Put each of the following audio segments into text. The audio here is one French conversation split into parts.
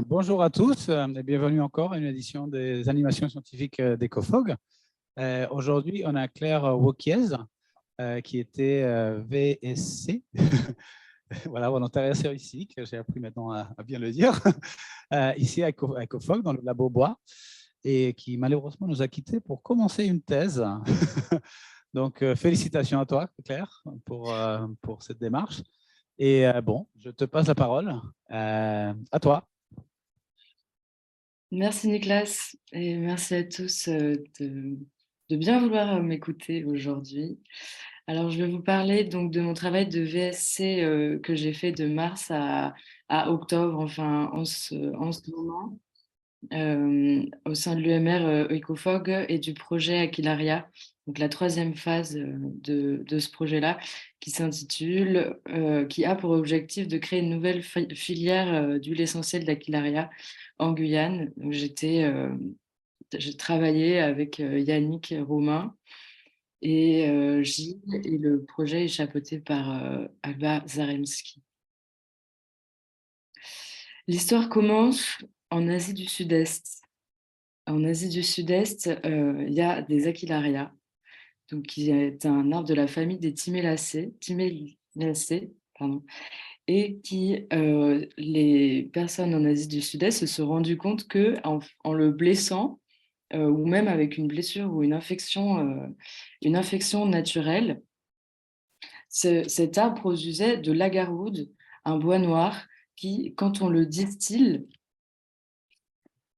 Bonjour à tous et bienvenue encore à une édition des animations scientifiques d'EcoFog. Aujourd'hui, on a Claire Wauquiez qui était VSC, voilà, volontaire servicique, j'ai appris maintenant à bien le dire, ici à EcoFog dans le labo Bois, et qui malheureusement nous a quittés pour commencer une thèse. Donc, félicitations à toi, Claire, pour cette démarche. Et bon, je te passe la parole. À toi. Merci Nicolas et merci à tous de bien vouloir m'écouter aujourd'hui. Alors, je vais vous parler donc de mon travail de VSC que j'ai fait de mars à octobre, enfin en ce moment, au sein de l'UMR EcoFog et du projet Aquilaria, donc la troisième phase de ce projet-là, qui a pour objectif de créer une nouvelle filière d'huile essentielle d'Aquilaria en Guyane. Donc, j'ai travaillé avec Yannick Romain et Gilles, et le projet est chapeauté par Alba Zaremski. L'histoire commence en Asie du Sud-Est. En Asie du Sud-Est, il y a des Aquilaria, donc qui est un arbre de la famille des Timellacées, pardon, et les personnes en Asie du Sud-Est se sont rendues compte que en le blessant, ou même avec une blessure ou une infection naturelle, cet arbre produisait de l'agarwood, un bois noir qui, quand on le distille,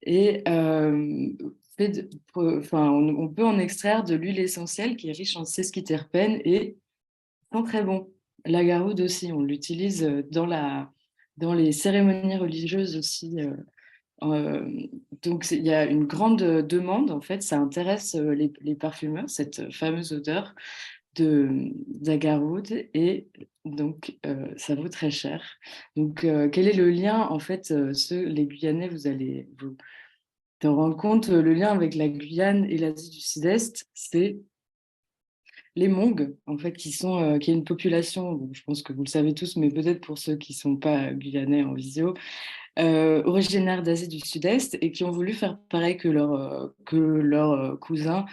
et on peut en extraire de l'huile essentielle qui est riche en sesquiterpènes et sent très bon. L'agarwood aussi, on l'utilise dans les cérémonies religieuses aussi. Donc il y a une grande demande, en fait, ça intéresse les parfumeurs, cette fameuse odeur d'agarwood, et donc ça vaut très cher. Donc quel est le lien, en fait, les Guyanais, vous allez vous te rendre compte, le lien avec la Guyane et l'Asie du Sud-Est, c'est les Hmongs, en fait, qui est une population, bon, je pense que vous le savez tous, mais peut-être pour ceux qui ne sont pas guyanais en visio, originaires d'Asie du Sud-Est et qui ont voulu faire pareil que leurs cousins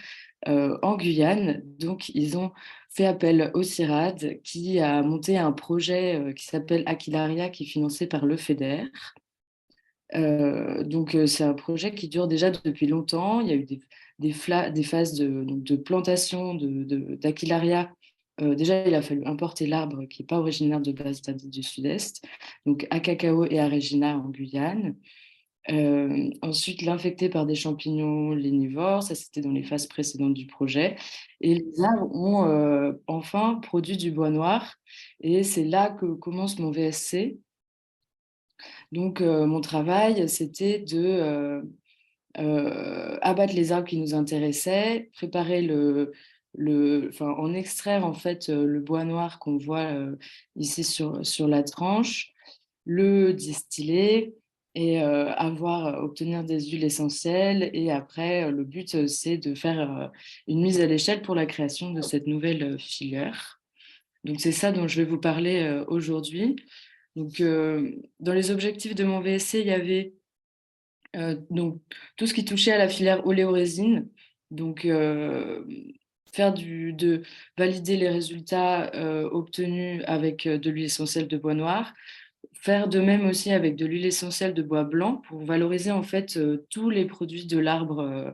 en Guyane. Donc, ils ont fait appel au CIRAD qui a monté un projet qui s'appelle Aquilaria, qui est financé par le FEDER. Donc, c'est un projet qui dure déjà depuis longtemps. Il y a eu des phases de plantation d'Aquilaria. Déjà, il a fallu importer l'arbre qui n'est pas originaire de base d'Asie du Sud-Est, donc à Cacao et à Regina en Guyane. Ensuite, l'infecter par des champignons lénivores, ça c'était dans les phases précédentes du projet. Et les arbres ont enfin produit du bois noir. Et c'est là que commence mon VSC. Donc, mon travail, c'était de abattre les arbres qui nous intéressaient, préparer en extraire en fait le bois noir qu'on voit ici sur la tranche, le distiller et obtenir des huiles essentielles. Et après, le but, c'est de faire une mise à l'échelle pour la création de cette nouvelle filière. Donc, c'est ça dont je vais vous parler aujourd'hui. Donc, dans les objectifs de mon VSC, il y avait donc tout ce qui touchait à la filière oléorésine. Donc, valider les résultats obtenus avec de l'huile essentielle de bois noir, faire de même aussi avec de l'huile essentielle de bois blanc pour valoriser en fait tous les produits de l'arbre,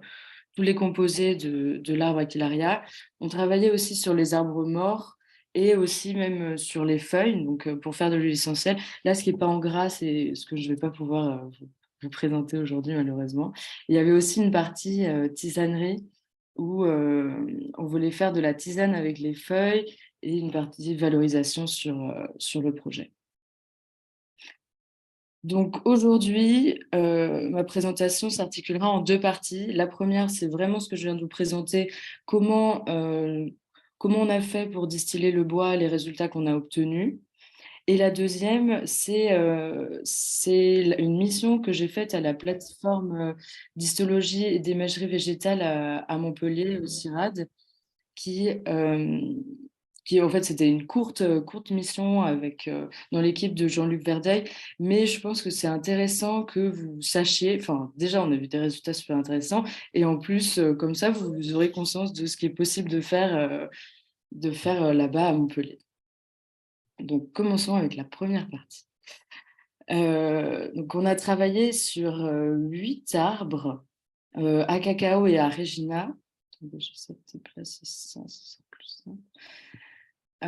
tous les composés de l'arbre Aquilaria. On travaillait aussi sur les arbres morts et aussi même sur les feuilles, donc pour faire de l'huile essentielle. Là, ce qui n'est pas en gras, c'est ce que je ne vais pas pouvoir vous présenter aujourd'hui, malheureusement. Il y avait aussi une partie tisanerie où on voulait faire de la tisane avec les feuilles, et une partie valorisation sur le projet. Donc aujourd'hui, ma présentation s'articulera en deux parties. La première, c'est vraiment ce que je viens de vous présenter, comment on a fait pour distiller le bois, les résultats qu'on a obtenus. Et la deuxième, c'est une mission que j'ai faite à la plateforme d'histologie et d'imagerie végétale à Montpellier, au CIRAD, qui en fait, c'était une courte mission avec, dans l'équipe de Jean-Luc Verdeil, mais je pense que c'est intéressant que vous sachiez, enfin déjà on a vu des résultats super intéressants, et en plus, comme ça, vous aurez conscience de ce qui est possible de faire là-bas à Montpellier. Donc commençons avec la première partie. Donc on a travaillé sur 8 arbres à cacao et à Régina. Attendez, j'essaie de placer ça, c'est plus simple.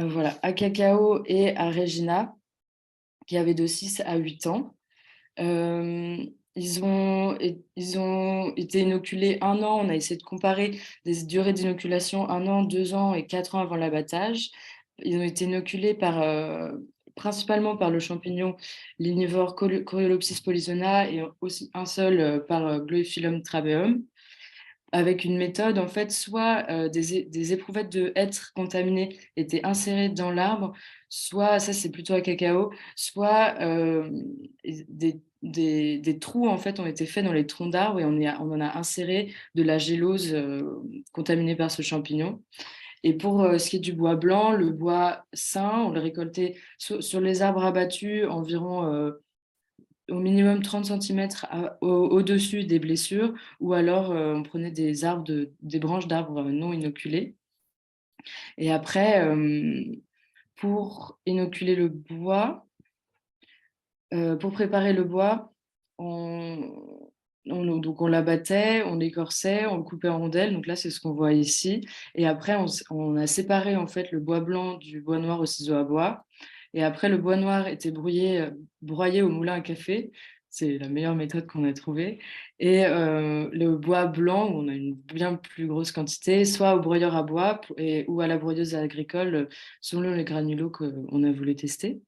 Voilà, à cacao et à Régina, qui avaient de 6 à 8 ans. Ils ont été inoculés 1 an. On a essayé de comparer des durées d'inoculation 1 an, 2 ans et 4 ans avant l'abattage. Ils ont été inoculés principalement par le champignon lignivore Corylopsis polyzona et aussi un seul par Gloeophyllum trabeum, avec une méthode, en fait, soit des éprouvettes de hêtre contaminées étaient insérées dans l'arbre, soit, ça c'est plutôt à cacao, soit des trous, en fait, ont été faits dans les troncs d'arbres et on en a inséré de la gélose contaminée par ce champignon. Et pour ce qui est du bois blanc, le bois sain, on le récoltait sur les arbres abattus environ au minimum 30 centimètres au-dessus des blessures, ou alors on prenait des branches d'arbres non inoculées. Et après, pour inoculer le bois, pour préparer le bois, donc on l'abattait, on l'écorçait, on le coupait en rondelles. Donc là, c'est ce qu'on voit ici. Et après, on a séparé en fait le bois blanc du bois noir au ciseau à bois. Et après, le bois noir était broyé au moulin à café. C'est la meilleure méthode qu'on a trouvée. Et le bois blanc, où on a une bien plus grosse quantité, soit au broyeur à bois ou à la broyeuse agricole, selon les granulos qu'on a voulu tester.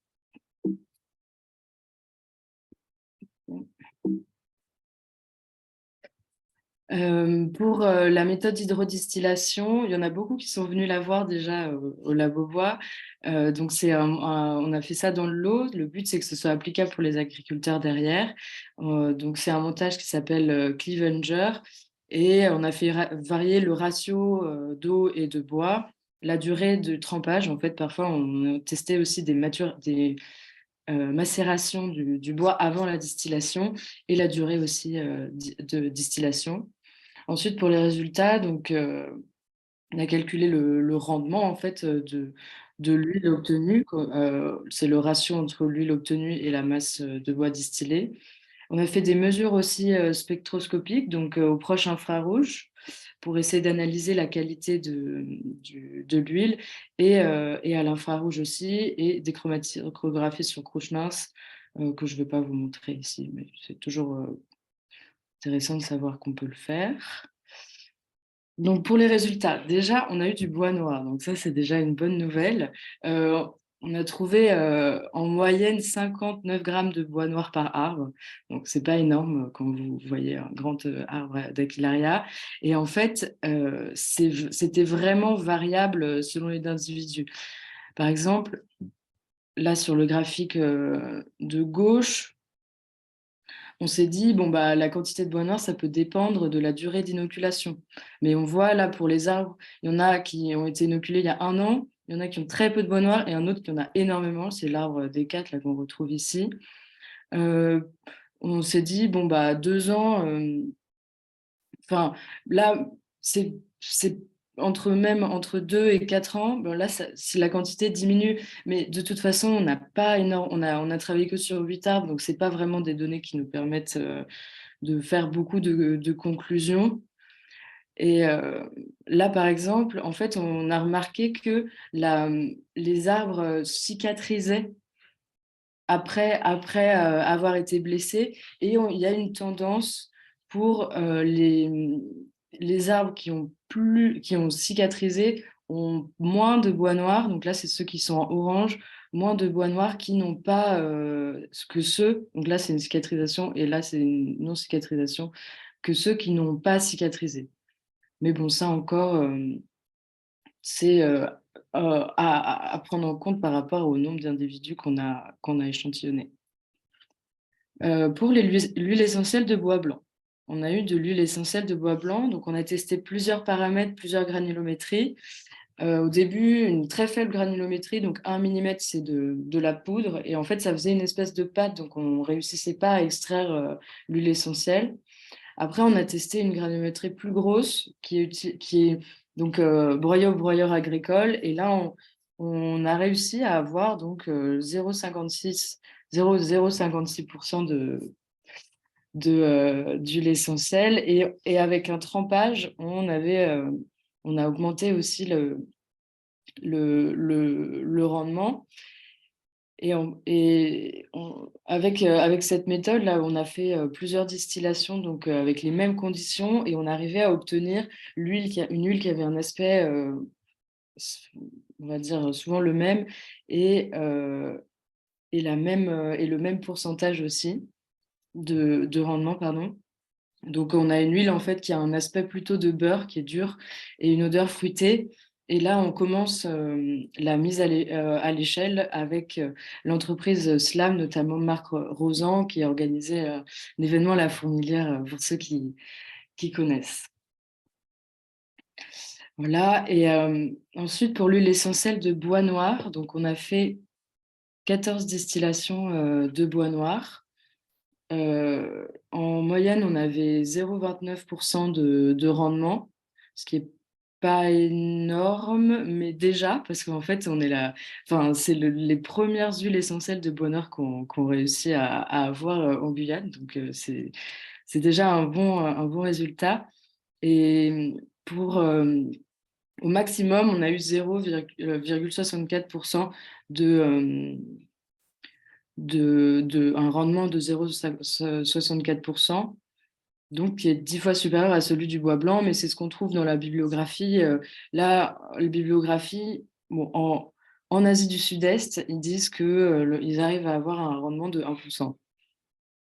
Pour la méthode d'hydrodistillation, il y en a beaucoup qui sont venus la voir déjà au Labobois. Donc on a fait ça dans l'eau. Le but, c'est que ce soit applicable pour les agriculteurs derrière. Donc c'est un montage qui s'appelle Clevenger. Et on a fait varier le ratio d'eau et de bois, la durée de trempage. En fait, parfois, on a testé aussi des macérations du bois avant la distillation et la durée aussi de distillation. Ensuite, pour les résultats, donc, on a calculé le rendement en fait, de l'huile obtenue. C'est le ratio entre l'huile obtenue et la masse de bois distillé. On a fait des mesures aussi spectroscopiques, donc au proche infrarouge, pour essayer d'analyser la qualité de l'huile, et à l'infrarouge aussi, et des chromatographies sur couche mince, que je ne vais pas vous montrer ici, mais c'est toujours intéressant de savoir qu'on peut le faire. Donc, pour les résultats, déjà, on a eu du bois noir. Donc, ça, c'est déjà une bonne nouvelle. On a trouvé en moyenne 59 grammes de bois noir par arbre. Donc, ce n'est pas énorme quand vous voyez un grand arbre d'Aquilaria. Et en fait, c'était vraiment variable selon les individus. Par exemple, là, sur le graphique de gauche, on s'est dit, bon, bah, la quantité de bois noir, ça peut dépendre de la durée d'inoculation. Mais on voit là, pour les arbres, il y en a qui ont été inoculés il y a 1 an, il y en a qui ont très peu de bois noir et un autre qui en a énormément, c'est l'arbre des 4 là, qu'on retrouve ici. On s'est dit, bon, bah, 2 ans, enfin, là, c'est entre 2 et 4 ans, bon, là, la quantité diminue, mais de toute façon, on n'a pas énorme, on a travaillé que sur 8 arbres, donc c'est pas vraiment des données qui nous permettent de faire beaucoup de conclusions. Et là, par exemple, en fait, on a remarqué que les arbres cicatrisaient après avoir été blessés, et il y a une tendance pour les arbres qui ont cicatrisé ont moins de bois noir. Donc là, c'est ceux qui sont en orange, moins de bois noir qui n'ont pas que ceux, donc là c'est une cicatrisation et là c'est une non-cicatrisation, que ceux qui n'ont pas cicatrisé. Mais bon, ça encore, c'est à prendre en compte par rapport au nombre d'individus qu'on a échantillonnés. Pour l'huile essentielle de bois blanc. On a eu de l'huile essentielle de bois blanc, donc on a testé plusieurs paramètres, plusieurs granulométries. Au début, une très faible granulométrie, donc 1 millimètre, c'est de la poudre. Et en fait, ça faisait une espèce de pâte, donc on ne réussissait pas à extraire l'huile essentielle. Après, on a testé une granulométrie plus grosse, qui est donc broyée au broyeur agricole. Et là, on a réussi à avoir donc 0,56% d'huile essentielle. Et avec un trempage, on a augmenté aussi le rendement. Avec cette méthode-là, on a fait plusieurs distillations donc, avec les mêmes conditions et on arrivait à obtenir une huile qui avait un aspect, on va dire, souvent le même et le même pourcentage aussi de rendement, pardon. Donc, on a une huile en fait qui a un aspect plutôt de beurre, qui est dur, et une odeur fruitée. Et là, on commence la mise à l'échelle avec l'entreprise Slam, notamment Marc Rosan, qui a organisé l'événement La Fourmilière pour ceux qui connaissent. Voilà. Et ensuite, pour l'huile essentielle de bois noir, donc on a fait 14 distillations de bois noir. En moyenne, on avait 0,29% de rendement, ce qui est pas énorme, mais déjà, parce qu'en fait, enfin, c'est les premières huiles essentielles de bonheur qu'on réussit à avoir en Guyane. Donc, c'est déjà un bon résultat. Et au maximum, on a eu 0,64% de, un rendement de 0,64%, donc qui est 10 fois supérieur à celui du bois blanc, mais c'est ce qu'on trouve dans la bibliographie. Là, les bibliographies, bon, en Asie du Sud-Est, ils disent qu'ils arrivent à avoir un rendement de 1%.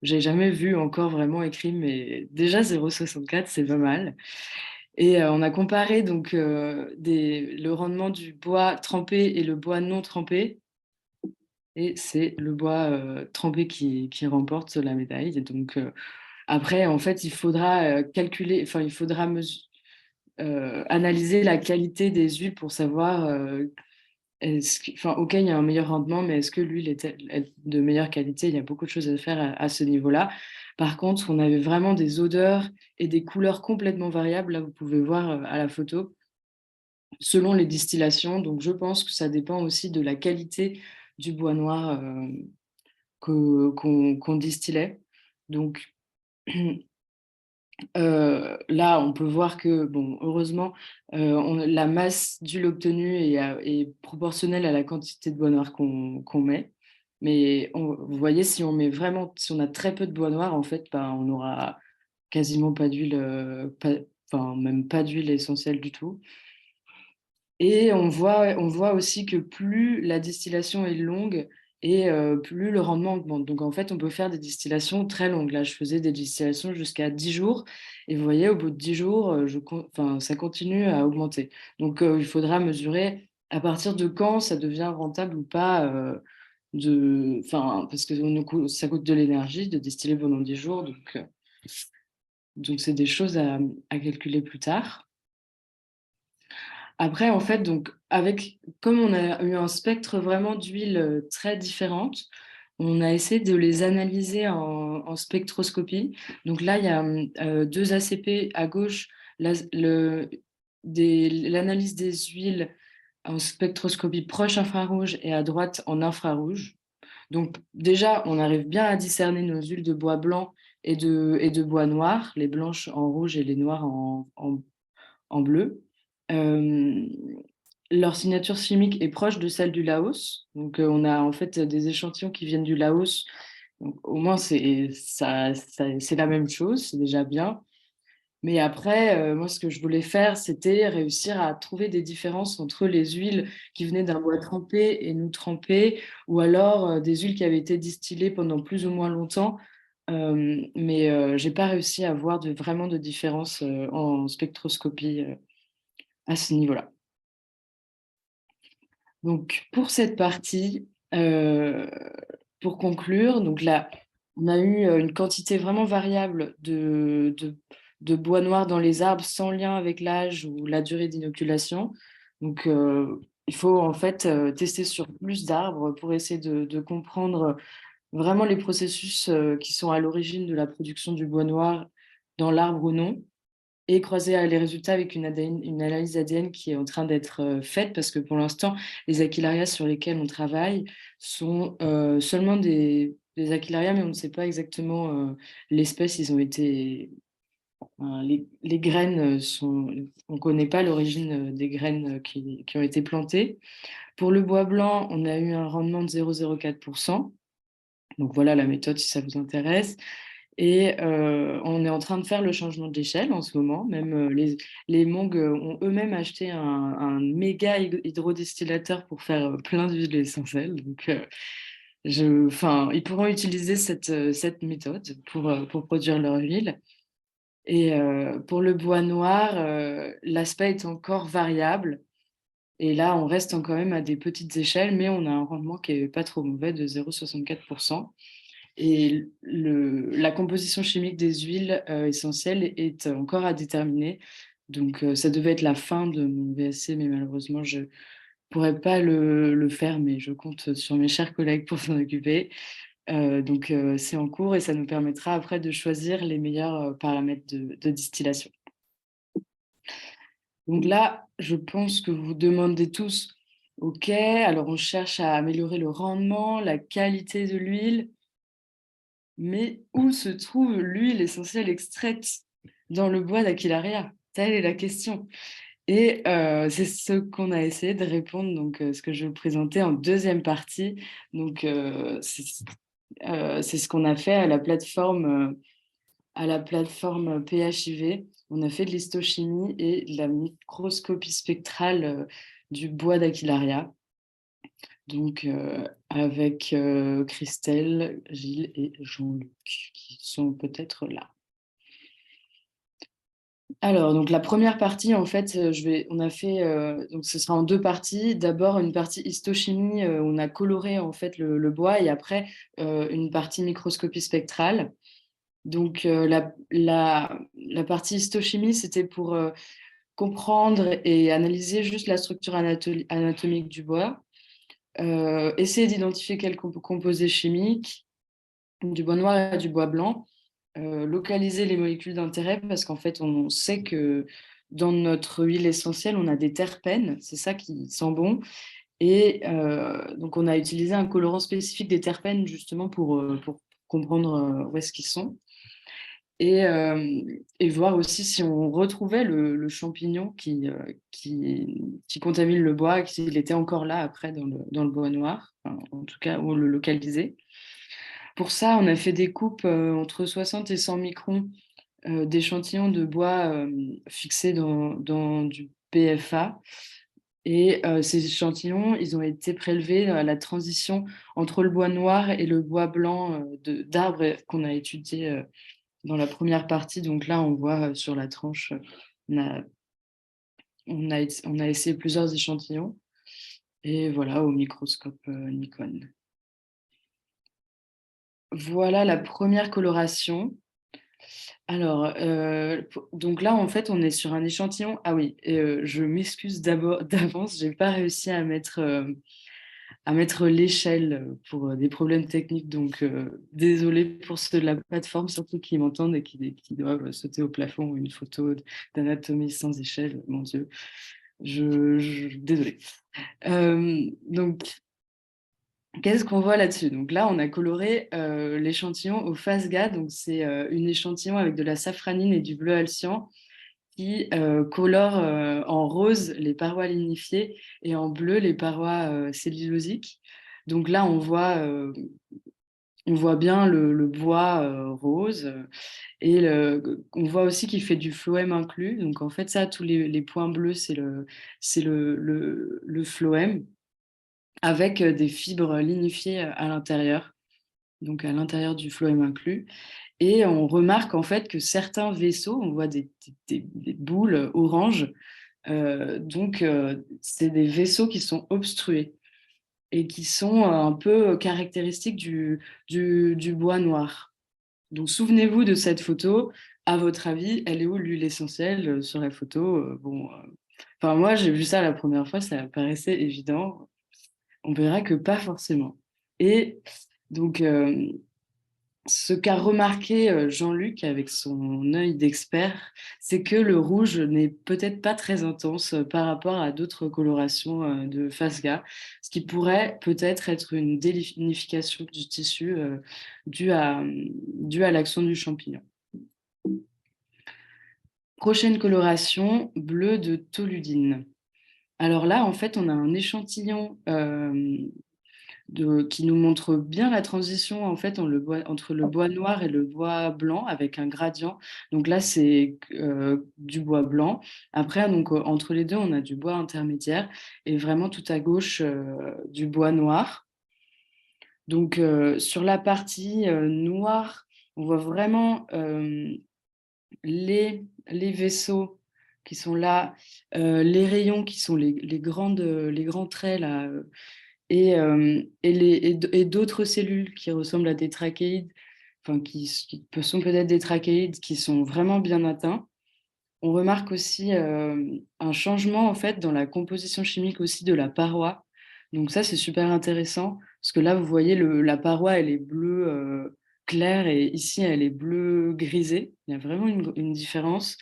J'ai jamais vu encore vraiment écrit, mais déjà 0,64, c'est pas mal. Et on a comparé donc le rendement du bois trempé et le bois non trempé. Et c'est le bois trempé qui remporte la médaille. Et donc, après, en fait, il faudra calculer, enfin, il faudra analyser la qualité des huiles pour savoir, enfin, OK, il y a un meilleur rendement, mais est-ce que l'huile est de meilleure qualité? Il y a beaucoup de choses à faire à ce niveau-là. Par contre, on avait vraiment des odeurs et des couleurs complètement variables. Là, vous pouvez voir à la photo, selon les distillations. Donc, je pense que ça dépend aussi de la qualité du bois noir qu'on distillait. Donc, là, on peut voir que, bon, heureusement, la masse d'huile obtenue est proportionnelle à la quantité de bois noir qu'on met. Mais vous voyez, si on a très peu de bois noir, en fait, ben, on n'aura quasiment pas d'huile, enfin, même pas d'huile essentielle du tout. Et on voit aussi que plus la distillation est longue et plus le rendement augmente. Donc en fait, on peut faire des distillations très longues. Là, je faisais des distillations jusqu'à 10 jours. Et vous voyez, au bout de 10 jours, enfin, ça continue à augmenter. Donc il faudra mesurer à partir de quand ça devient rentable ou pas. Enfin, parce que ça coûte de l'énergie de distiller pendant 10 jours. Donc c'est des choses à calculer plus tard. Après, en fait, donc, comme on a eu un spectre vraiment d'huiles très différentes, on a essayé de les analyser en spectroscopie. Donc là, il y a 2 ACP à gauche, l'analyse des huiles en spectroscopie proche infrarouge et à droite en infrarouge. Donc déjà, on arrive bien à discerner nos huiles de bois blanc et de bois noir, les blanches en rouge et les noires en bleu. Euh, Leur signature chimique est proche de celle du Laos. Donc, on a en fait des échantillons qui viennent du Laos. Donc, au moins, c'est la même chose, c'est déjà bien. Mais après, moi, ce que je voulais faire, c'était réussir à trouver des différences entre les huiles qui venaient d'un bois trempé et non trempé, ou alors des huiles qui avaient été distillées pendant plus ou moins longtemps. Mais je n'ai pas réussi à voir vraiment de différence en spectroscopie à ce niveau-là. Donc, pour cette partie, pour conclure, donc là, on a eu une quantité vraiment variable de bois noir dans les arbres sans lien avec l'âge ou la durée d'inoculation. Donc, il faut en fait tester sur plus d'arbres pour essayer de comprendre vraiment les processus qui sont à l'origine de la production du bois noir dans l'arbre ou non, et croiser les résultats avec une analyse ADN qui est en train d'être faite, parce que pour l'instant, les aquilarias sur lesquels on travaille sont seulement des aquilarias, mais on ne sait pas exactement l'espèce. Ils ont été, les graines on ne connaît pas l'origine des graines qui ont été plantées. Pour le bois blanc, on a eu un rendement de 0,04%. Donc voilà la méthode si ça vous intéresse. Et on est en train de faire le changement d'échelle en ce moment. Même les Mongs ont eux-mêmes acheté un méga hydrodestillateur pour faire plein d'huiles essentielles. Donc, ils pourront utiliser cette méthode pour produire leur huile. Et pour le bois noir, l'aspect est encore variable. Et là, on reste quand même à des petites échelles, mais on a un rendement qui n'est pas trop mauvais de 0,64%. Et la composition chimique des huiles essentielles est encore à déterminer. Donc, ça devait être la fin de mon VSC, mais malheureusement, je ne pourrais pas le faire, mais je compte sur mes chers collègues pour s'en occuper. Donc, c'est en cours et ça nous permettra après de choisir les meilleurs paramètres de distillation. Donc là, je pense que vous vous demandez tous, OK, alors on cherche à améliorer le rendement, la qualité de l'huile, mais où se trouve l'huile essentielle extraite dans le bois d'Aquilaria? Telle est la question. Et c'est ce qu'on a essayé de répondre, donc ce que je vais vous présenter en deuxième partie. Donc, c'est ce qu'on a fait à la plateforme PHIV. On a fait de l'histochimie et de la microscopie spectrale du bois d'Aquilaria. Donc, avec Christelle, Gilles et Jean-Luc, qui sont peut-être là. Alors, donc la première partie, en fait, on a fait, donc ce sera en deux parties. D'abord, une partie histochimie, on a coloré en fait le bois, et après, une partie microscopie spectrale. Donc, la partie histochimie, c'était pour comprendre et analyser juste la structure anatomique du bois. Essayer d'identifier quels composés chimiques, du bois noir et du bois blanc, localiser les molécules d'intérêt, parce qu'en fait, on sait que dans notre huile essentielle, on a des terpènes, c'est ça qui sent bon. Et donc, on a utilisé un colorant spécifique des terpènes justement pour comprendre où est-ce qu'ils sont. Et voir aussi si on retrouvait le champignon qui contamine le bois, s'il était encore là après dans le bois noir, enfin, en tout cas, ou le localiser. Pour ça, on a fait des coupes entre 60 et 100 microns d'échantillons de bois fixés dans du PFA. Et ces échantillons, ils ont été prélevés à la transition entre le bois noir et le bois blanc d'arbres qu'on a étudié dans la première partie. Donc là, on voit sur la tranche, on a essayé plusieurs échantillons. Et voilà, au microscope Nikon. Voilà la première coloration. Alors, donc là, en fait, on est sur un échantillon. Ah oui, je m'excuse d'avance, je n'ai pas réussi à mettre l'échelle pour des problèmes techniques. Donc, désolée pour ceux de la plateforme, surtout qui m'entendent et qui doivent sauter au plafond une photo d'anatomie sans échelle. Mon Dieu, désolée. Donc, qu'est-ce qu'on voit là-dessus? Donc là, on a coloré l'échantillon au Phasga. Donc, c'est une échantillon avec de la safranine et du bleu alcyan qui colore en rose les parois lignifiées et en bleu les parois cellulosiques. Donc là, on voit bien le bois rose, et on voit aussi qu'il fait du phloème inclus. Donc en fait, ça, tous les points bleus, c'est le phloème, avec des fibres lignifiées à l'intérieur, donc à l'intérieur du phloème inclus. Et on remarque en fait que certains vaisseaux, on voit des boules oranges, donc c'est des vaisseaux qui sont obstrués et qui sont un peu caractéristiques du bois noir. Donc souvenez-vous de cette photo. À votre avis, elle est où l'huile essentielle sur la photo? Bon, Enfin, moi, j'ai vu ça la première fois, ça paraissait évident. On verra que pas forcément. Et donc, ce qu'a remarqué Jean-Luc avec son œil d'expert, c'est que le rouge n'est peut-être pas très intense par rapport à d'autres colorations de Fasga, ce qui pourrait peut-être être une délignification du tissu due à l'action du champignon. Prochaine coloration, bleu de toludine. Alors là, en fait, on a un échantillon qui nous montre bien la transition en fait, entre le bois noir et le bois blanc avec un gradient. Donc là, c'est du bois blanc. Après, donc, entre les deux, on a du bois intermédiaire et vraiment tout à gauche du bois noir. Donc sur la partie noire, on voit vraiment les vaisseaux qui sont là, les rayons qui sont les grands traits là, et d'autres cellules qui ressemblent à des trachéides, enfin qui sont peut-être des trachéides qui sont vraiment bien atteints. On remarque aussi un changement en fait dans la composition chimique aussi de la paroi. Donc ça, c'est super intéressant parce que là, vous voyez, la paroi, elle est bleue claire et ici, elle est bleue grisée. Il y a vraiment une différence.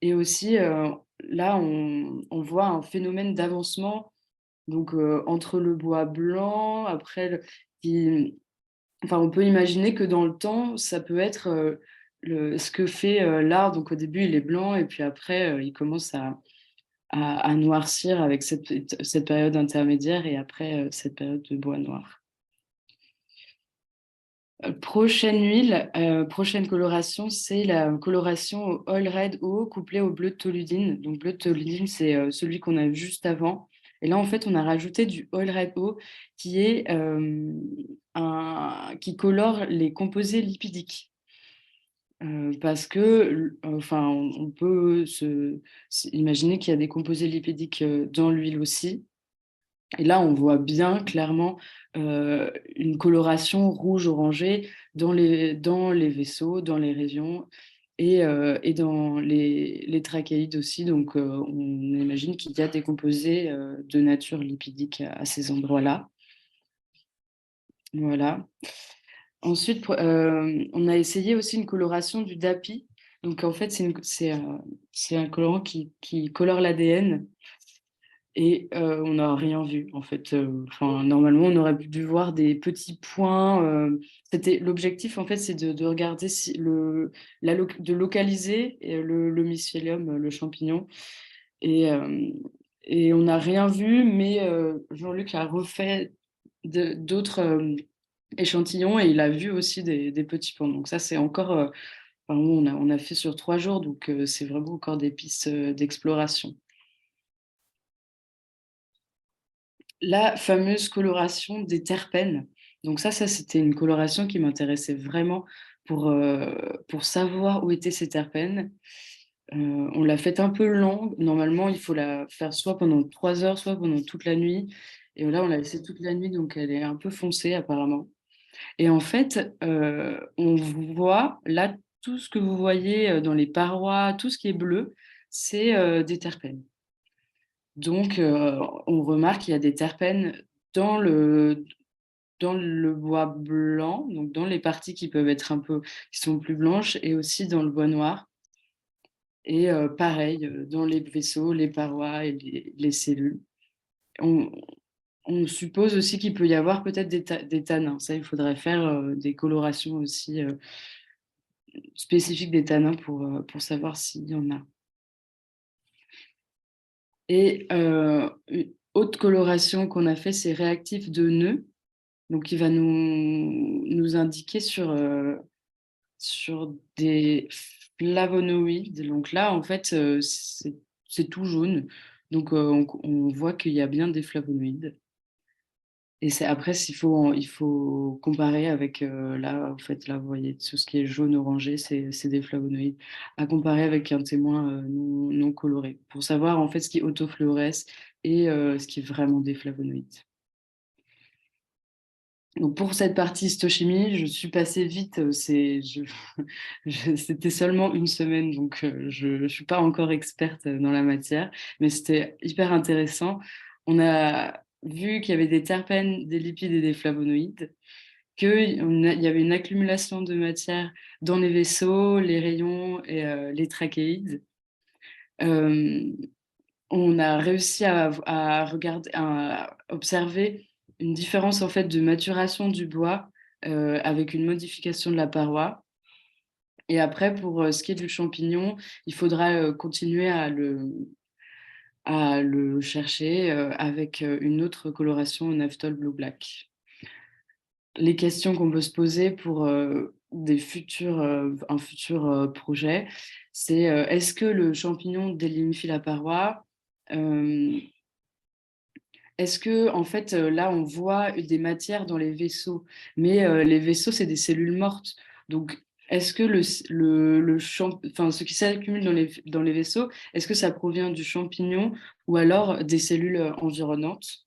Et aussi, là, on voit un phénomène d'avancement donc, entre le bois blanc, après, enfin, on peut imaginer que dans le temps, ça peut être ce que fait l'art. Donc, au début, il est blanc, et puis après, il commence à noircir avec cette période intermédiaire, et après, cette période de bois noir. Prochaine huile, prochaine coloration, c'est la coloration au All Red O couplée au bleu de toludine. Donc, bleu de toludine, c'est celui qu'on a vu juste avant. Et là, en fait, on a rajouté du All Red O qui est qui colore les composés lipidiques. Parce que, enfin, on peut imaginer qu'il y a des composés lipidiques dans l'huile aussi. Et là, on voit bien clairement une coloration rouge-orangé dans les vaisseaux, dans les régions et dans les trachéides aussi. Donc, on imagine qu'il y a des composés de nature lipidique à ces endroits-là. Voilà. Ensuite, on a essayé aussi une coloration du DAPI. Donc, en fait, c'est un colorant qui colore l'ADN. Et on n'a rien vu, en fait. Normalement, on aurait dû voir des petits points. L'objectif, en fait, c'est de regarder de localiser le mycélium, le champignon. Et, euh, et on n'a rien vu, mais Jean-Luc a refait d'autres échantillons et il a vu aussi des petits points. Donc ça, c'est encore... on a fait sur 3 jours, donc c'est vraiment encore des pistes d'exploration. La fameuse coloration des terpènes. Donc ça c'était une coloration qui m'intéressait vraiment pour savoir où étaient ces terpènes. On l'a fait un peu lent. Normalement, il faut la faire soit pendant 3 heures, soit pendant toute la nuit. Et là, on l'a laissée toute la nuit, donc elle est un peu foncée apparemment. Et en fait, on voit là tout ce que vous voyez dans les parois, tout ce qui est bleu, c'est des terpènes. Donc, on remarque qu'il y a des terpènes dans le bois blanc, donc dans les parties qui peuvent être qui sont plus blanches, et aussi dans le bois noir. Et pareil, dans les vaisseaux, les parois et les cellules. On suppose aussi qu'il peut y avoir peut-être des tanins. Ça, il faudrait faire des colorations aussi spécifiques des tanins pour savoir s'il y en a. Et une autre coloration qu'on a fait, c'est réactif de nœuds. Donc, il va nous indiquer sur des flavonoïdes. Donc là, en fait, c'est tout jaune. Donc, on voit qu'il y a bien des flavonoïdes. Et après, il faut comparer avec, là, en fait, là, vous voyez, tout ce qui est jaune-orangé, c'est des flavonoïdes, à comparer avec un témoin non coloré, pour savoir, en fait, ce qui autofluoresce et ce qui est vraiment des flavonoïdes. Donc pour cette partie histochimie, je suis passée vite. C'était seulement une semaine, donc je ne suis pas encore experte dans la matière, mais c'était hyper intéressant. On a vu qu'il y avait des terpènes, des lipides et des flavonoïdes, qu'il y avait une accumulation de matière dans les vaisseaux, les rayons et les trachéides. Euh, on a réussi à regarder, à observer une différence en fait de maturation du bois avec une modification de la paroi. Et après, pour ce qui est du champignon, il faudra continuer à le chercher avec une autre coloration, naphthol blue black. Les questions qu'on peut se poser pour un futur projet, c'est est-ce que le champignon délimifie la paroi? Est-ce que, en fait, là, on voit des matières dans les vaisseaux, mais les vaisseaux, c'est des cellules mortes. Donc, est-ce que ce qui s'accumule dans les vaisseaux, est-ce que ça provient du champignon ou alors des cellules environnantes?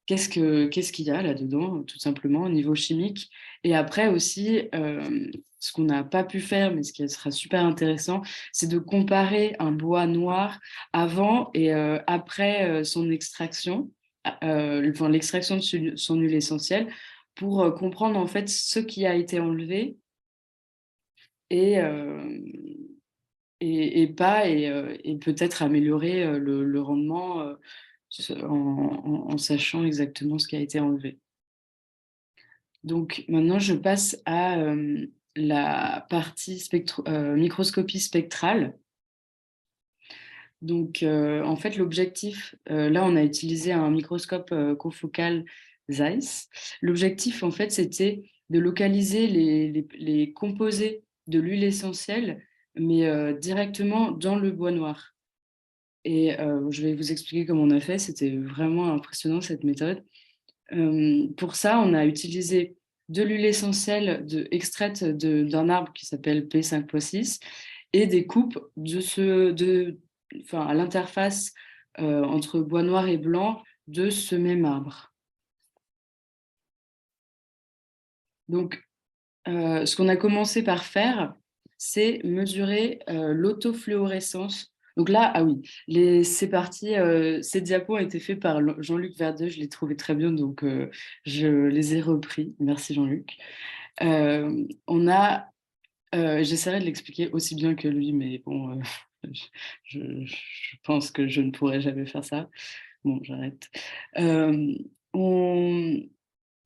Qu'est-ce qu'il y a là-dedans, tout simplement, au niveau chimique? Et après aussi, ce qu'on n'a pas pu faire, mais ce qui sera super intéressant, c'est de comparer un bois noir avant et après son extraction, enfin, l'extraction de son huile essentielle, pour comprendre en fait ce qui a été enlevé et, euh, et pas, et peut-être améliorer le rendement en sachant exactement ce qui a été enlevé. Donc maintenant, je passe à la partie microscopie spectrale. Donc en fait, l'objectif, là, on a utilisé un microscope confocal Zeiss. L'objectif, en fait, c'était de localiser les composés de l'huile essentielle, mais directement dans le bois noir. Et je vais vous expliquer comment on a fait. C'était vraiment impressionnant, cette méthode. Pour ça, on a utilisé de l'huile essentielle extraite d'un arbre qui s'appelle P5.6 et des coupes à l'interface entre bois noir et blanc de ce même arbre. Donc, ce qu'on a commencé par faire, c'est mesurer l'autofluorescence. Donc là, ah oui, c'est parti. Ces diapos ont été faits par Jean-Luc Verdeux. Je les trouvais très bien, donc je les ai repris. Merci Jean-Luc. J'essaierai de l'expliquer aussi bien que lui, mais bon, je pense que je ne pourrai jamais faire ça. Bon, j'arrête. Euh, on,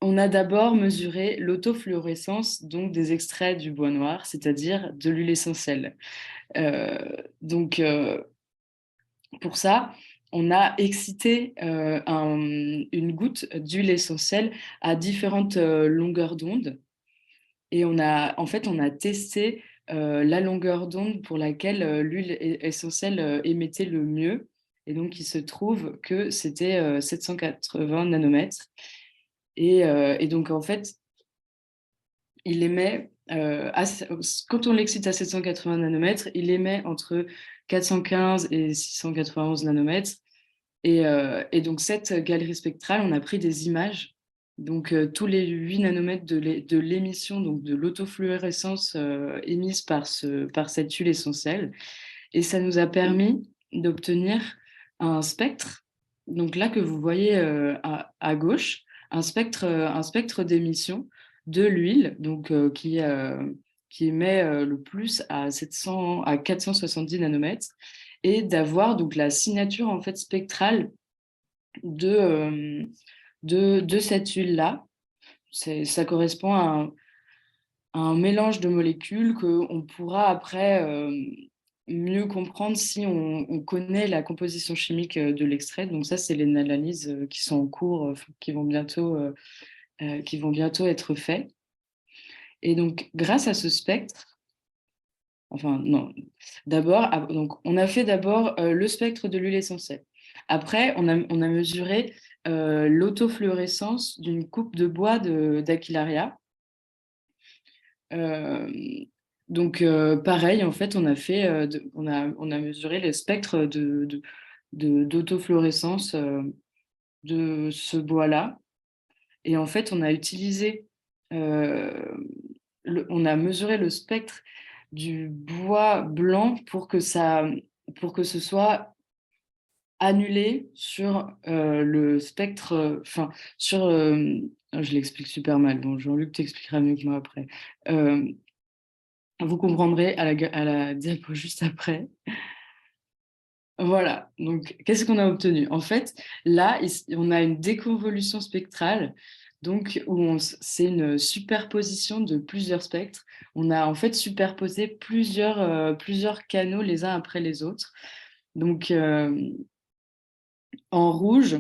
on a d'abord mesuré l'autofluorescence donc des extraits du bois noir, c'est-à-dire de l'huile essentielle. Euh, donc, pour ça, on a excité une goutte d'huile essentielle à différentes longueurs d'onde. Et on a testé la longueur d'onde pour laquelle l'huile essentielle émettait le mieux. Et donc, il se trouve que c'était 780 nanomètres. Et donc, en fait, il émet, quand on l'excite à 780 nanomètres, il émet entre 415 et 691 nanomètres. Et donc, cette galerie spectrale, on a pris des images. Donc, tous les 8 nanomètres de l'émission, donc de l'autofluorescence émise par cette huile essentielle. Et ça nous a permis d'obtenir un spectre, donc là que vous voyez à gauche, un spectre d'émission de l'huile, donc qui émet le plus à 470 nanomètres, et d'avoir donc la signature en fait spectrale de cette huile-là. Ça correspond à un mélange de molécules qu'on pourra après mieux comprendre si on connaît la composition chimique de l'extrait. Donc ça, c'est les analyses qui sont en cours, qui vont bientôt être faites. Et donc, grâce à ce spectre, enfin non, donc on a fait d'abord le spectre de l'huile essentielle. Après, on a mesuré l'autofluorescence d'une coupe de bois d'Aquilaria. Donc, pareil, en fait, on a mesuré le spectre d'autofluorescence de ce bois-là. Et en fait, on a utilisé, on a mesuré le spectre du bois blanc pour que ce soit annulé sur le spectre, enfin, je l'explique super mal, bon, Jean-Luc t'expliquera mieux que moi après. Vous comprendrez à la diapo juste après. Voilà, donc qu'est-ce qu'on a obtenu? En fait, là, on a une déconvolution spectrale, donc c'est une superposition de plusieurs spectres. On a en fait superposé plusieurs canaux les uns après les autres. Donc, en rouge,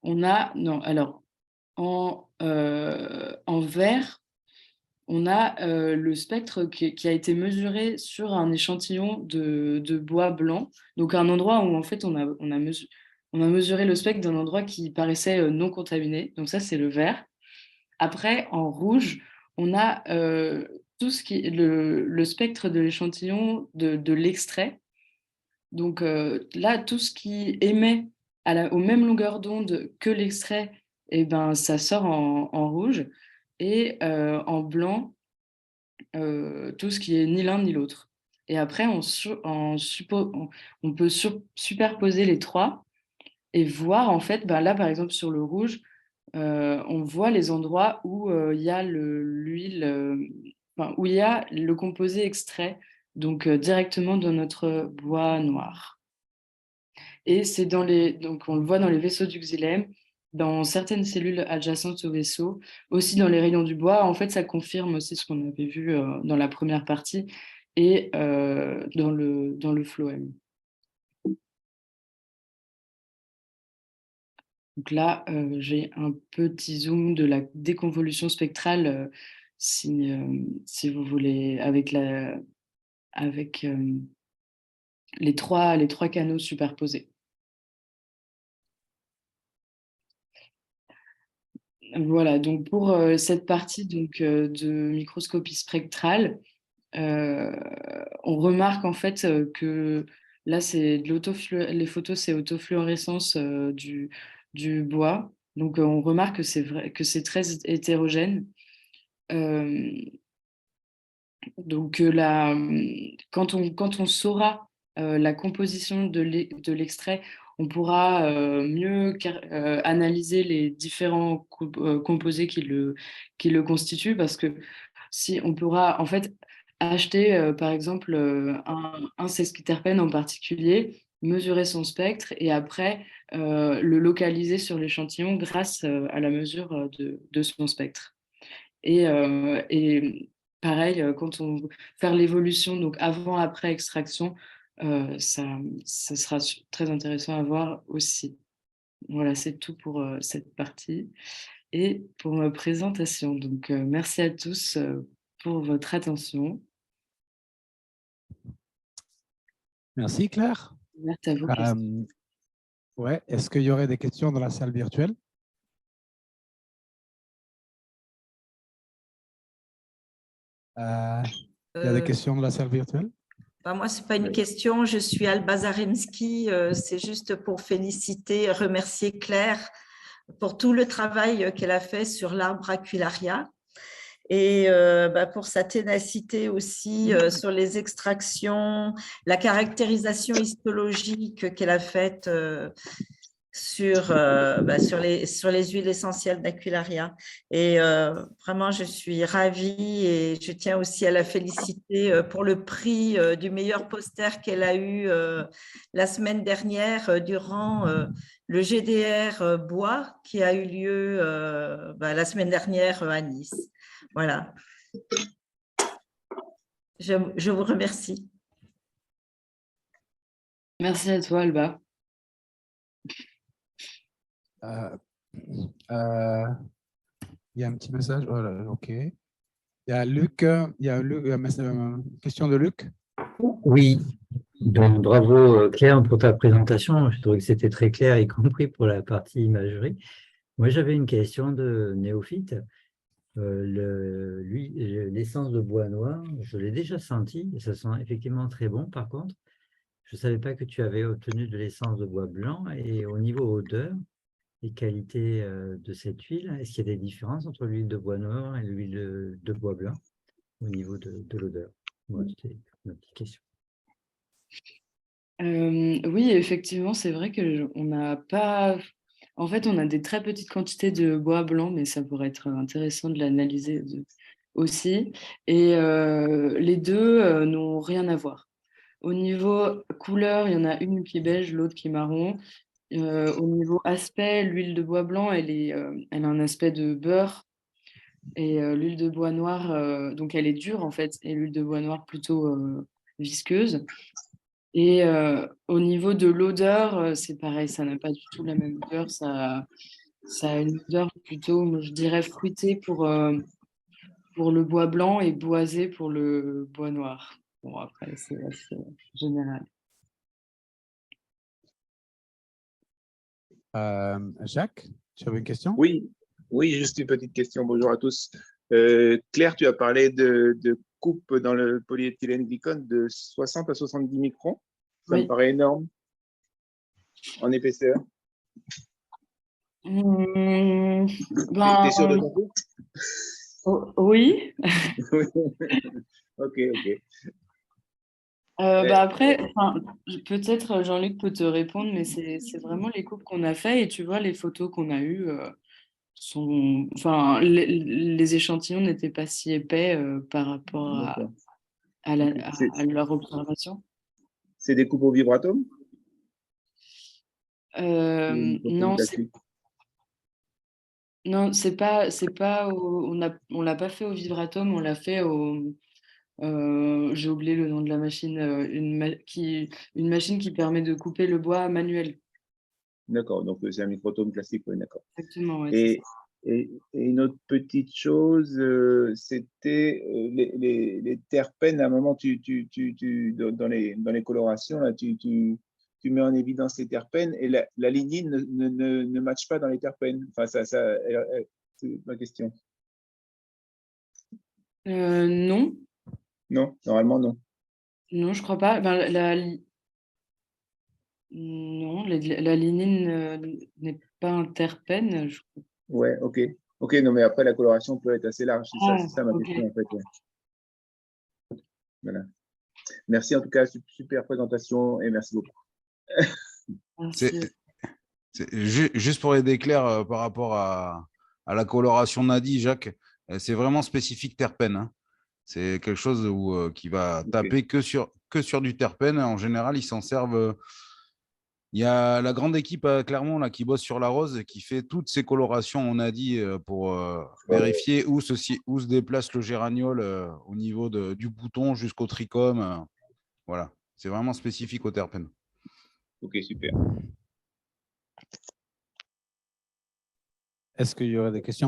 on a, non, alors, en vert, on a le spectre qui a été mesuré sur un échantillon de bois blanc, donc un endroit où en fait on a mesuré le spectre d'un endroit qui paraissait non contaminé, donc ça c'est le vert. Après, en rouge, on a tout ce qui est le spectre de l'échantillon de l'extrait. Donc là, tout ce qui émet aux mêmes longueurs d'onde que l'extrait, eh ben, ça sort en rouge. Et en blanc, tout ce qui est ni l'un ni l'autre. Et après, on peut superposer les trois et voir, en fait, ben là, par exemple, sur le rouge, on voit les endroits où il y a l'huile, enfin, où il y a le composé extrait, donc directement dans notre bois noir. Et donc on le voit dans les vaisseaux du xylème, dans certaines cellules adjacentes au vaisseau, aussi dans les rayons du bois. En fait, ça confirme aussi ce qu'on avait vu dans la première partie et dans le phloème. Donc là, j'ai un petit zoom de la déconvolution spectrale, si vous voulez, avec les trois canaux superposés. Voilà, donc pour cette partie donc, de microscopie spectrale, on remarque en fait que là, les photos, c'est autofluorescence du bois. Donc, on remarque que c'est vrai, que c'est très hétérogène. Euh, donc, quand on saura la composition de l'extrait, on pourra mieux analyser les différents composés qui le constituent, parce que si on pourra en fait acheter par exemple un sesquiterpène en particulier, mesurer son spectre et après le localiser sur l'échantillon grâce à la mesure de son spectre. Et pareil, quand on faire l'évolution, donc avant-après extraction, ça sera très intéressant à voir aussi. Voilà, c'est tout pour cette partie et pour ma présentation. Donc, merci à tous pour votre attention. Merci, Claire. Merci à vous, Christophe. Ouais. Est-ce qu'il y aurait des questions dans la salle virtuelle? Il y a des questions dans la salle virtuelle? Moi, ce n'est pas une question, je suis Alba Zaremski, c'est juste pour féliciter, remercier Claire pour tout le travail qu'elle a fait sur l'arbre Aquilaria et pour sa ténacité aussi sur les extractions, la caractérisation histologique qu'elle a faite sur les huiles essentielles d'Aquilaria. Et vraiment, je suis ravie et je tiens aussi à la féliciter pour le prix du meilleur poster qu'elle a eu la semaine dernière durant le GDR Bois qui a eu lieu la semaine dernière à Nice. Voilà. Je vous remercie. Merci à toi, Alba. Il y a un petit message. Voilà, OK. Il y a Luc. Il y a une question de Luc. Oui, donc bravo Claire pour ta présentation. Je trouvais que c'était très clair, y compris pour la partie imagerie. Moi, j'avais une question de néophyte. L'essence de bois noir, je l'ai déjà senti et ça sent effectivement très bon. Par contre, je ne savais pas que tu avais obtenu de l'essence de bois blanc et au niveau odeur, qualités de cette huile? Est-ce qu'il y a des différences entre l'huile de bois noir et l'huile de bois blanc au niveau de l'odeur? Moi, c'était ma petite question. Oui, effectivement, c'est vrai qu'on n'a pas. En fait, on a des très petites quantités de bois blanc, mais ça pourrait être intéressant de l'analyser aussi. Et les deux n'ont rien à voir. Au niveau couleur, il y en a une qui est beige, l'autre qui est marron. Au niveau aspect, l'huile de bois blanc, elle a un aspect de beurre. Et l'huile de bois noir, donc elle est dure en fait, et l'huile de bois noir plutôt visqueuse. Et au niveau de l'odeur, c'est pareil, ça n'a pas du tout la même odeur. Ça a une odeur plutôt, moi, je dirais, fruitée pour le bois blanc et boisé pour le bois noir. Bon, après, c'est assez général. Jacques, tu avais une question? Oui, oui, juste une petite question. Bonjour à tous. Claire, tu as parlé de coupe dans le polyéthylène glycone de 60 à 70 microns. Ça me Oui. paraît énorme en épaisseur. Ben, T'es sûr de ton coup? oui. Ok. Après, peut-être Jean-Luc peut te répondre, mais c'est vraiment les coupes qu'on a fait et tu vois, les photos qu'on a eues les échantillons n'étaient pas si épais par rapport D'accord. à leur observation. C'est des coupes au vibratome? Non, c'est pas, on l'a pas fait au vibratome, on l'a fait j'ai oublié le nom de la machine, une machine qui permet de couper le bois manuel. D'accord, donc c'est un microtome classique, oui, d'accord. Exactement, ouais, Et une autre petite chose, c'était les terpènes. À un moment, dans les colorations, là, tu mets en évidence les terpènes et la lignine ne matche pas dans les terpènes. Enfin, c'est ma question. Non, Non, normalement, non. non, je crois pas. Ben, non, la lignine n'est pas un terpène. Ouais, ok. Ok, non, mais après, la coloration peut être assez large. C'est ça ma Ok. question, en fait. Ouais. Voilà. Merci en tout cas, super présentation et merci beaucoup. Merci. Juste pour aider Claire par rapport à la coloration Nadi, Jacques, c'est vraiment spécifique terpène. Hein. C'est quelque chose qui va taper que sur du terpène. En général, ils s'en servent. Il y a la grande équipe à Clermont là, qui bosse sur la rose et qui fait toutes ces colorations, on a dit, pour vérifier où se déplace le géraniol au niveau du bouton jusqu'au trichome. Voilà, c'est vraiment spécifique au terpène. Ok, super. Est-ce qu'il y aurait des questions?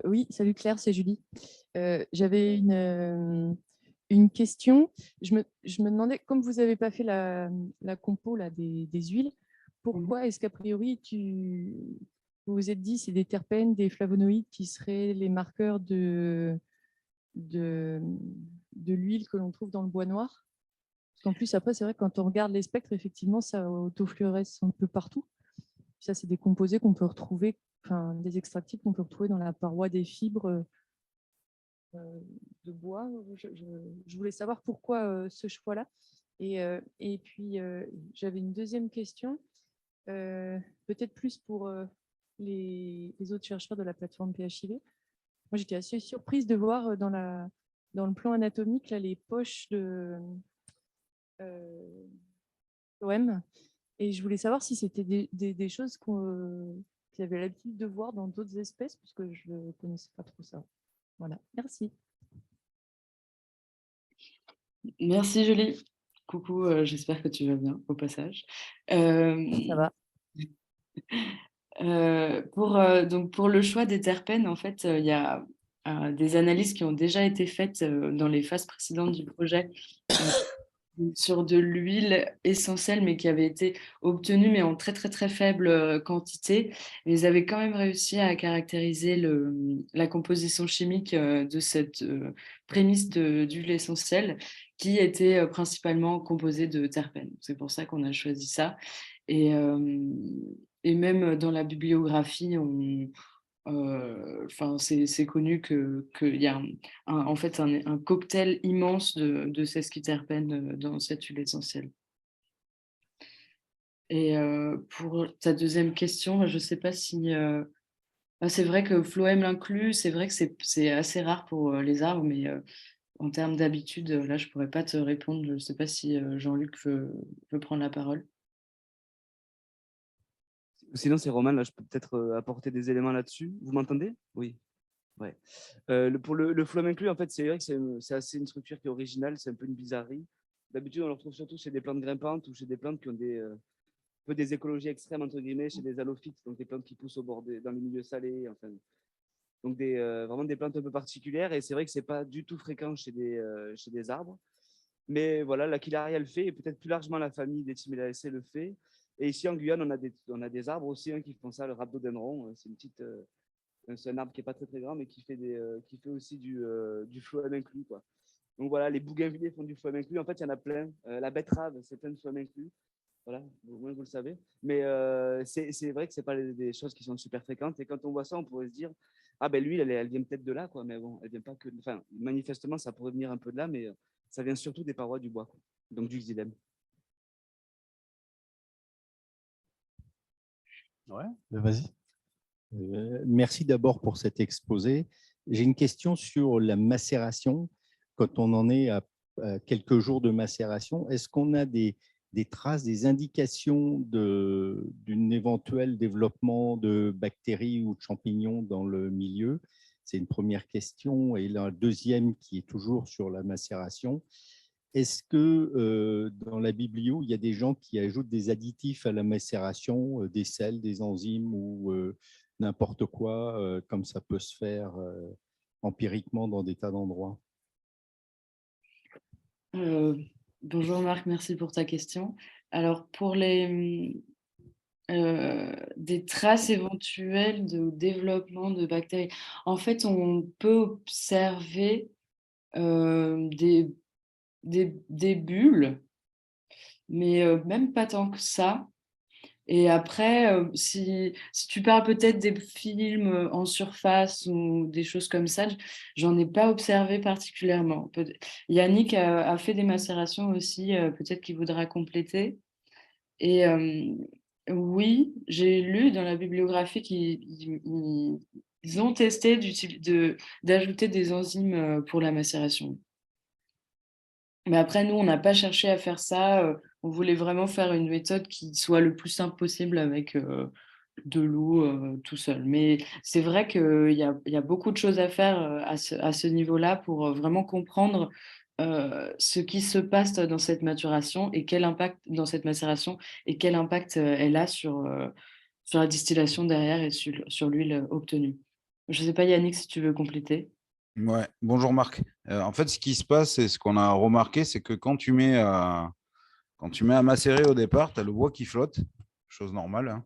Oui, salut Claire, c'est Julie. J'avais une question. Je me demandais, comme vous n'avez pas fait la compo là, des huiles, pourquoi est-ce qu'a priori vous vous êtes dit c'est des terpènes, des flavonoïdes qui seraient les marqueurs de l'huile que l'on trouve dans le bois noir? Parce qu'en plus, après, c'est vrai que quand on regarde les spectres, effectivement, ça autofluoresce un peu partout. Ça, c'est des composés qu'on peut retrouver, enfin, des extractifs qu'on peut retrouver dans la paroi des fibres de bois. Je voulais savoir pourquoi ce choix-là. Et puis, j'avais une deuxième question, peut-être plus pour les autres chercheurs de la plateforme PHIV. Moi, j'étais assez surprise de voir dans le plan anatomique là, les poches de l'OM. Et je voulais savoir si c'était des choses qu'ils avaient l'habitude de voir dans d'autres espèces, parce que je ne connaissais pas trop ça. Voilà, merci. Merci Julie. Coucou, j'espère que tu vas bien au passage. Ça va. Donc pour le choix des terpènes, en fait, il y a des analyses qui ont déjà été faites dans les phases précédentes du projet sur de l'huile essentielle, mais qui avait été obtenue, mais en très très très faible quantité. Mais ils avaient quand même réussi à caractériser la composition chimique de cette prémisse d'huile essentielle, qui était principalement composé de terpènes. C'est pour ça qu'on a choisi ça. Et même dans la bibliographie, c'est connu qu'il y a en fait un cocktail immense de sesquiterpènes dans cette huile essentielle. Et pour ta deuxième question, je ne sais pas si... c'est vrai que phloème l'inclus, c'est vrai que c'est assez rare pour les arbres, mais en termes d'habitude, là, je ne pourrais pas te répondre. Je ne sais pas si Jean-Luc veut prendre la parole. Sinon, c'est Romain, là, je peux peut-être apporter des éléments là-dessus. Vous m'entendez? Oui. Ouais. Pour le phloème inclus, en fait, c'est vrai que c'est assez une structure qui est originale, c'est un peu une bizarrerie. D'habitude, on le retrouve surtout chez des plantes grimpantes ou chez des plantes qui ont peu des écologies extrêmes, entre guillemets, chez des halophytes, donc des plantes qui poussent dans les milieux salés, enfin. Donc vraiment des plantes un peu particulières, et c'est vrai que ce n'est pas du tout fréquent chez des arbres. Mais voilà, l'Aquilaria le fait, et peut-être plus largement la famille des Timelaceae le fait. Et ici en Guyane, on a des arbres aussi qui font ça, le rhabdodendron. C'est un arbre qui n'est pas très très grand, mais qui fait aussi du phloème inclus, quoi. Donc voilà, les bougainvilliers font du phloème inclus. En fait, il y en a plein. La betterave, c'est plein de phloème inclus. Voilà, au moins vous le savez. Mais c'est vrai que ce n'est pas des choses qui sont super fréquentes. Et quand on voit ça, on pourrait se dire, ah ben l'huile, elle vient peut-être de là, quoi. Mais bon, elle vient pas que. Enfin, manifestement, ça pourrait venir un peu de là, mais ça vient surtout des parois du bois, quoi. Donc du xylème. Ouais, vas-y. Merci d'abord pour cet exposé. J'ai une question sur la macération. Quand on en est à quelques jours de macération, est-ce qu'on a des traces, des indications d'un éventuel développement de bactéries ou de champignons dans le milieu? C'est une première question. Et la deuxième, qui est toujours sur la macération, est-ce que dans la biblio, il y a des gens qui ajoutent des additifs à la macération, des sels, des enzymes ou n'importe quoi, comme ça peut se faire empiriquement dans des tas d'endroits? Bonjour Marc, merci pour ta question. Alors pour des traces éventuelles de développement de bactéries, en fait on peut observer des bulles, mais même pas tant que ça. Et après, si tu parles peut-être des films en surface ou des choses comme ça, j'en ai pas observé particulièrement. Yannick a fait des macérations aussi, peut-être qu'il voudra compléter. Et oui, j'ai lu dans la bibliographie qu'ils ont testé d'ajouter des enzymes pour la macération. Mais après, nous, on n'a pas cherché à faire ça. On voulait vraiment faire une méthode qui soit le plus simple possible avec de l'eau tout seul. Mais c'est vrai qu'il y a beaucoup de choses à faire à ce niveau-là pour vraiment comprendre ce qui se passe dans cette maturation et quel impact dans cette macération et quel impact elle a sur la distillation derrière et sur l'huile obtenue. Je ne sais pas, Yannick, si tu veux compléter. Ouais. Bonjour Marc. En fait, ce qui se passe et ce qu'on a remarqué, c'est que quand tu mets à macérer au départ, tu as le bois qui flotte, chose normale, hein.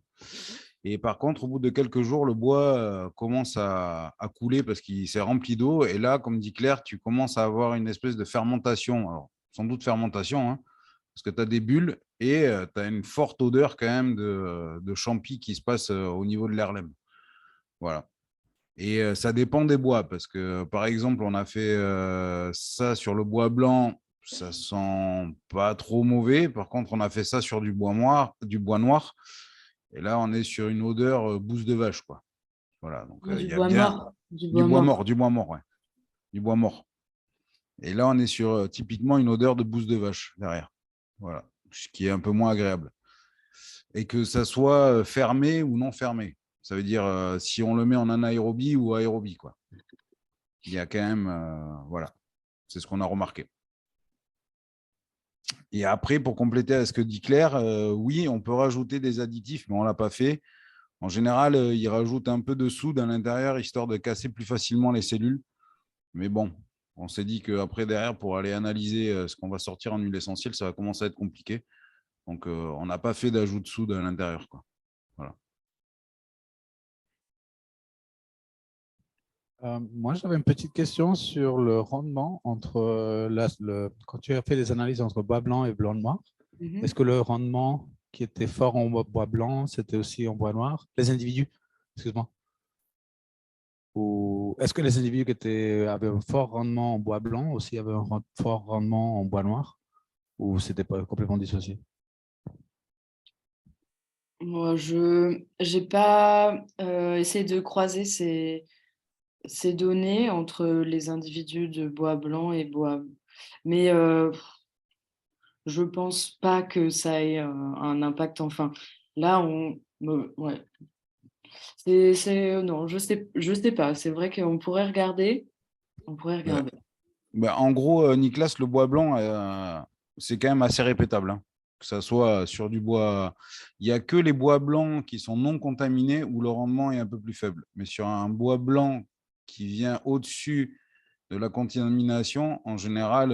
Et par contre, au bout de quelques jours, le bois commence à couler parce qu'il s'est rempli d'eau. Et là, comme dit Claire, tu commences à avoir une espèce de fermentation. Alors, sans doute fermentation, hein, parce que tu as des bulles et tu as une forte odeur quand même de champi qui se passe au niveau de l'herlème. Voilà. Et ça dépend des bois, parce que, par exemple, on a fait ça sur le bois blanc, ça sent pas trop mauvais. Par contre, on a fait ça sur du bois noir, et là, on est sur une odeur bouse de vache, quoi. Voilà, donc il y a bien du bois mort, ouais, du bois mort. Et là, on est sur typiquement une odeur de bouse de vache derrière. Voilà, ce qui est un peu moins agréable. Et que ça soit fermé ou non fermé. Ça veut dire si on le met en anaérobie ou aérobie, quoi. Il y a quand même, voilà, c'est ce qu'on a remarqué. Et après, pour compléter à ce que dit Claire, oui, on peut rajouter des additifs, mais on ne l'a pas fait. En général, ils rajoutent un peu de soude à l'intérieur, histoire de casser plus facilement les cellules. Mais bon, on s'est dit qu'après, derrière, pour aller analyser ce qu'on va sortir en huile essentielle, ça va commencer à être compliqué. Donc, on n'a pas fait d'ajout de soude à l'intérieur, quoi. Voilà. Moi, j'avais une petite question sur le rendement entre quand tu as fait les analyses entre bois blanc et blanc noir. Est-ce que le rendement qui était fort en bois blanc, c'était aussi en bois noir? Les individus, excuse-moi. Ou est-ce que les individus avaient un fort rendement en bois blanc aussi avaient un fort rendement en bois noir? Ou c'était pas complètement dissocié? Moi, je n'ai pas essayé de croiser ces données entre les individus de bois blanc et bois. Mais je pense pas que ça ait un impact. Enfin, là, ouais. Non, je sais pas. C'est vrai qu'on pourrait regarder. On pourrait regarder. En gros, Nicolas, le bois blanc, c'est quand même assez répétable, hein. Que ça soit sur du bois. Il n'y a que les bois blancs qui sont non contaminés où le rendement est un peu plus faible. Mais sur un bois blanc qui vient au-dessus de la contamination, en général,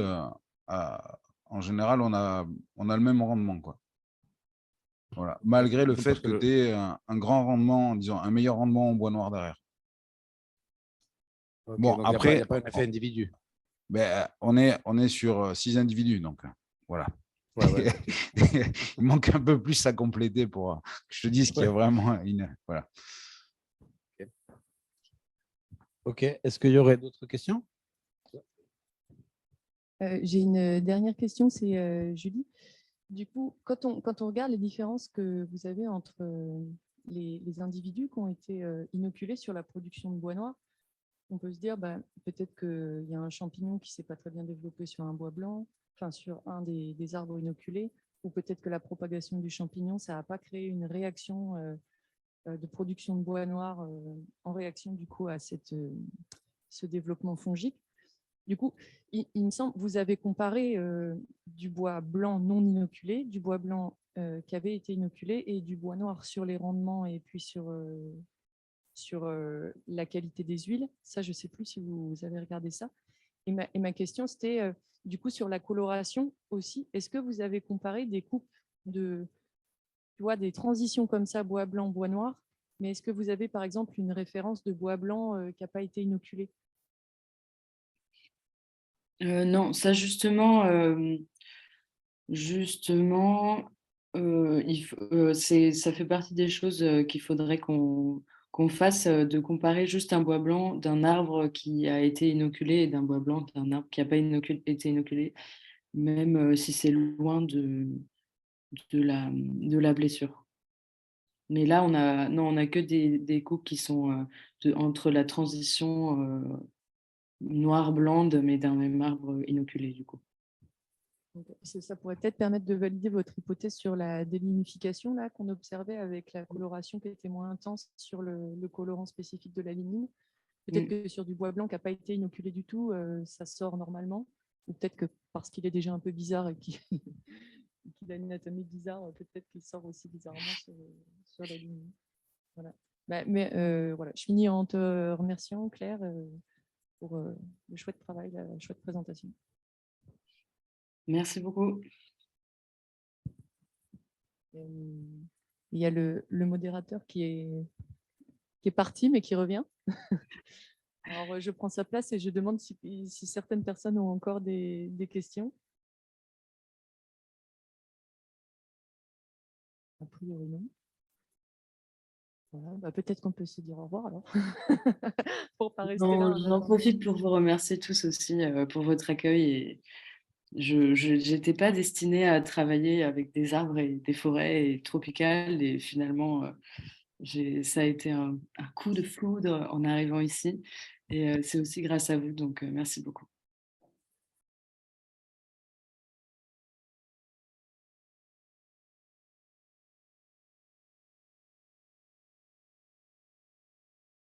on a le même rendement, quoi. Voilà. Malgré le fait que tu aies un grand rendement, disons, un meilleur rendement en bois noir derrière. Okay, bon, après, il n'y a pas un effet individu. On est sur 6 individus, donc voilà. Ouais. Il manque un peu plus à compléter pour que je te dise qu'il y a vraiment une. Voilà. Ok. Est-ce qu'il y aurait d'autres questions? J'ai une dernière question, c'est Julie. Du coup, quand on regarde les différences que vous avez entre les individus qui ont été inoculés sur la production de bois noir, on peut se dire peut-être qu'il y a un champignon qui ne s'est pas très bien développé sur un bois blanc, enfin sur un des arbres inoculés, ou peut-être que la propagation du champignon, ça n'a pas créé une réaction de production de bois noir en réaction du coup à ce développement fongique. Du coup, il me semble que vous avez comparé du bois blanc non inoculé, du bois blanc qui avait été inoculé et du bois noir sur les rendements et puis sur la qualité des huiles. Ça, je ne sais plus si vous avez regardé ça. Et ma question, c'était du coup sur la coloration aussi. Est-ce que vous avez comparé des coupes des transitions comme ça, bois blanc, bois noir, mais est-ce que vous avez par exemple une référence de bois blanc qui n'a pas été inoculé? Non, ça justement, ça fait partie des choses qu'il faudrait qu'on fasse, de comparer juste un bois blanc d'un arbre qui a été inoculé et d'un bois blanc d'un arbre qui n'a pas été inoculé, même si c'est loin de la blessure. Mais là, on a que des coupes qui sont entre la transition noire-blonde, mais d'un même arbre inoculé, du coup. Ça pourrait peut-être permettre de valider votre hypothèse sur la délignification là, qu'on observait avec la coloration qui était moins intense sur le colorant spécifique de la lignine. Peut-être que sur du bois blanc qui n'a pas été inoculé du tout, ça sort normalement. Ou peut-être que parce qu'il est déjà un peu bizarre et qu'il a une anatomie bizarre, peut-être qu'il sort aussi bizarrement sur la lignine. Voilà. Voilà, je finis en te remerciant, Claire, pour le chouette travail, la chouette présentation. Merci beaucoup. Il y a le modérateur qui est parti, mais qui revient. Alors, je prends sa place et je demande si certaines personnes ont encore des questions. A priori, non. Voilà, peut-être qu'on peut se dire au revoir alors. Pour pas rester là. J'en profite pour vous remercier tous aussi pour votre accueil. Et je n'étais pas destinée à travailler avec des arbres et des forêts tropicales. Et finalement, ça a été un coup de foudre en arrivant ici. Et c'est aussi grâce à vous. Donc, merci beaucoup.